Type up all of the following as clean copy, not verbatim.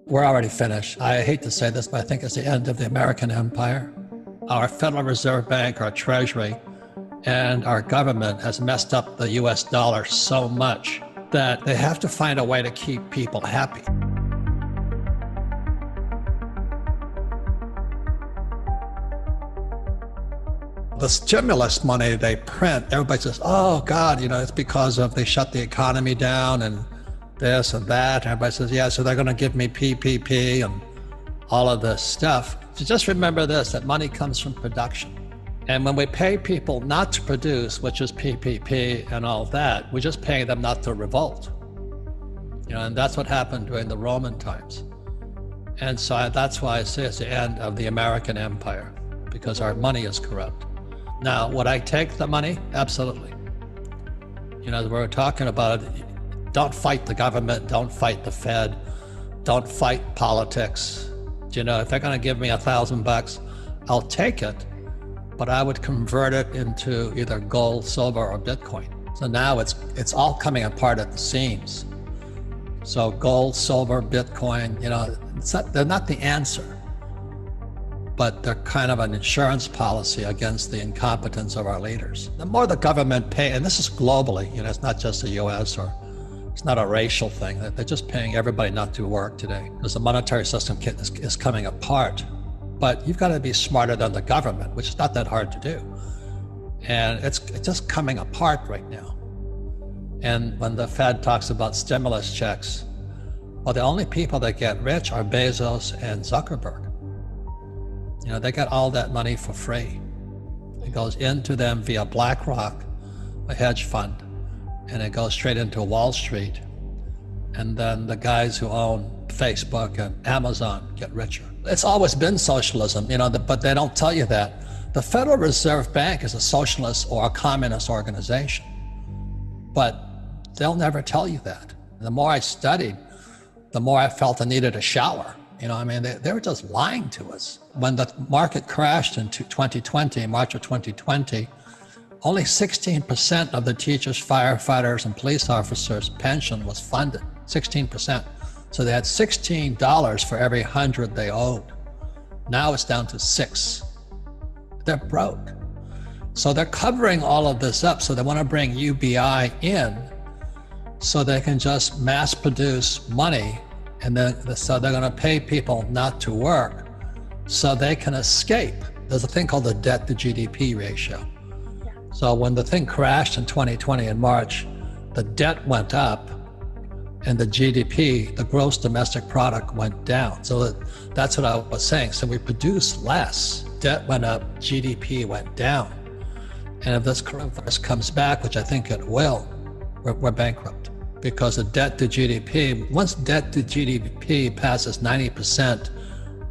We're already finished. I hate to say this, but I think it's the end of the American empire. Our Federal Reserve Bank, our Treasury, and our government has messed up the US dollar so much that they have to find a way to keep people happy. The stimulus money they print, everybody says, oh God, it's because of they shut the economy down and this and that. Everybody says, yeah, so they're going to give me PPP and all of this stuff. So just remember this, that money comes from production. And when we pay people not to produce, which is PPP and all that, we're just paying them not to revolt. And that's what happened during the Roman times. And so that's why I say it's the end of the American empire, because our money is corrupt. Now, would I take the money? Absolutely. As we're talking about it, don't fight the government, don't fight the Fed, don't fight politics. If they're going to give me $1,000, I'll take it, but I would convert it into either gold, silver, or Bitcoin. So now it's all coming apart at the seams. So gold, silver, Bitcoin, they're not the answer, but they're kind of an insurance policy against the incompetence of our leaders. The more the government pay, and this is globally, it's not just the US or it's not a racial thing. They're just paying everybody not to work today because the monetary system is coming apart. But you've got to be smarter than the government, which is not that hard to do. And it's just coming apart right now. And when the Fed talks about stimulus checks, well, the only people that get rich are Bezos and Zuckerberg. They get all that money for free. It goes into them via BlackRock, a hedge fund, and it goes straight into Wall Street. And then the guys who own Facebook and Amazon get richer. It's always been socialism, but they don't tell you that. The Federal Reserve Bank is a socialist or a communist organization, but they'll never tell you that. The more I studied, the more I felt I needed a shower. They were just lying to us. When the market crashed in 2020, March of 2020, only 16% of the teachers, firefighters, and police officers' pension was funded, 16%. So they had $16 for every 100 they owed. Now it's down to 6. They're broke. So they're covering all of this up. So they want to bring UBI in so they can just mass produce money. And then so they're going to pay people not to work so they can escape. There's a thing called the debt to GDP ratio. So when the thing crashed in 2020 in March, the debt went up and the GDP, the gross domestic product, went down. So that's what I was saying. So we produced less, debt went up, GDP went down. And if this coronavirus comes back, which I think it will, we're bankrupt. Because the debt to GDP, once debt to GDP passes 90%,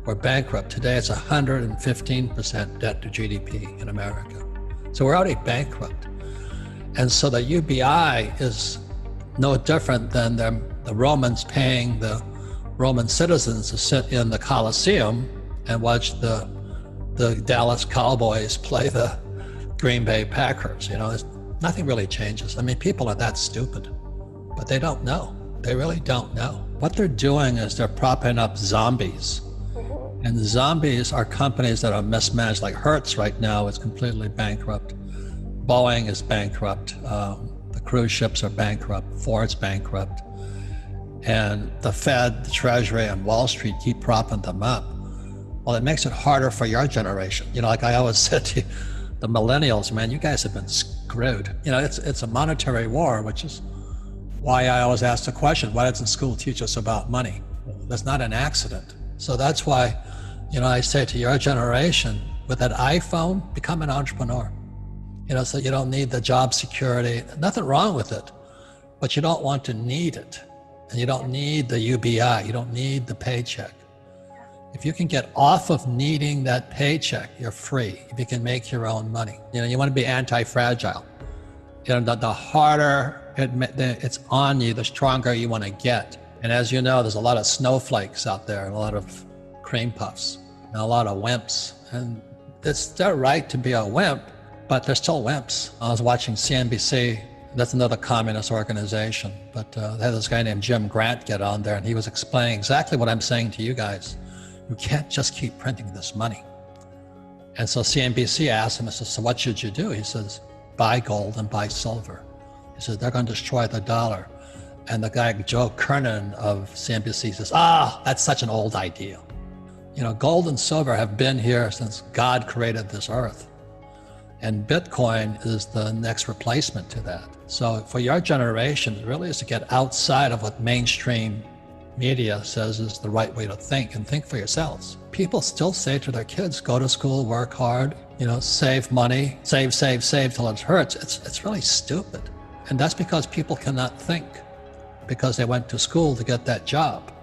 we're bankrupt. Today it's 115% debt to GDP in America. So we're already bankrupt. And so the UBI is no different than the Romans paying the Roman citizens to sit in the Colosseum and watch the Dallas Cowboys play the Green Bay Packers. Nothing really changes. People are that stupid. But they don't know. They really don't know. What they're doing is they're propping up zombies. And zombies are companies that are mismanaged, like Hertz right now is completely bankrupt. Boeing is bankrupt. The cruise ships are bankrupt. Ford's bankrupt. And the Fed, the Treasury, and Wall Street keep propping them up. Well, it makes it harder for your generation. Like I always said to the millennials, man, you guys have been screwed. It's a monetary war, which is why I always ask the question, why doesn't school teach us about money? That's not an accident. So that's why, I say to your generation, with that iPhone, become an entrepreneur. So you don't need the job security, nothing wrong with it, but you don't want to need it. And you don't need the UBI, you don't need the paycheck. If you can get off of needing that paycheck, you're free. If you can make your own money. You want to be anti-fragile. The harder it's on you, the stronger you want to get. And as you know, there's a lot of snowflakes out there, and a lot of cream puffs, and a lot of wimps. And it's their right to be a wimp, but they're still wimps. I was watching CNBC That's another communist organization. But they had this guy named Jim Grant get on there, and he was explaining exactly what I'm saying to you guys. You can't just keep printing this money. And so CNBC asked him, so what should you do? He says, buy gold and buy silver. He says, they're going to destroy the dollar. And the guy, Joe Kernan of CNBC, says, that's such an old idea. You know, gold and silver have been here since God created this earth. And Bitcoin is the next replacement to that. So for your generation, it really is to get outside of what mainstream media says is the right way to think, and think for yourselves. People still say to their kids, go to school, work hard, you know, save money, save till it hurts. It's really stupid. And that's because people cannot think, because they went to school to get that job.